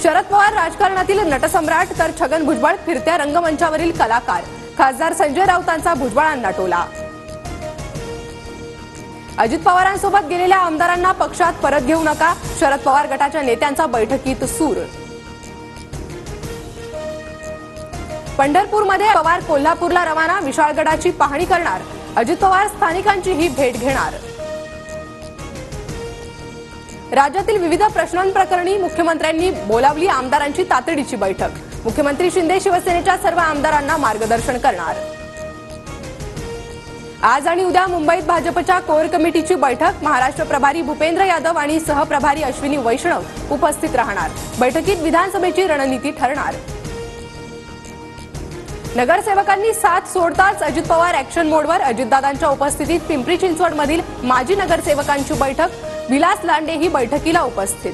शरद पवार राजकारणातील नटसम्राट तर छगन भुजबळ फिरत्या रंगमंचावरील कलाकार। खासदार संजय राऊतांचा भुजबळांना टोला। अजित पवारांसोबत गेलेल्या आमदारांना पक्षात परत घेऊ नका, शरद पवार गटाच्या नेत्यांचा बैठकीत सूर। पंढरपूरमध्ये पवार कोल्हापूरला रवाना, विशाळगडाची पाहणी करणार। अजित पवार स्थानिकांचीही भेट घेणार। राज्यातील विविध प्रश्नांप्रकरणी मुख्यमंत्र्यांनी बोलावली आमदारांची तातडीची बैठक। मुख्यमंत्री शिंदे शिवसेनेच्या सर्व आमदारांना मार्गदर्शन करणार। आज आणि उद्या मुंबईत भाजपच्या कोर कमिटीची बैठक। महाराष्ट्र प्रभारी भूपेंद्र यादव आणि सहप्रभारी अश्विनी वैष्णव उपस्थित राहणार। बैठकीत विधानसभेची रणनीती ठरणार। नगरसेवकांनी साथ सोडताच अजित पवार ऍक्शन मोडवर। अजितदादांच्या उपस्थितीत पिंपरी चिंचवडमधील माजी नगरसेवकांची बैठक। विलास लांडे ही बैठकीला उपस्थित।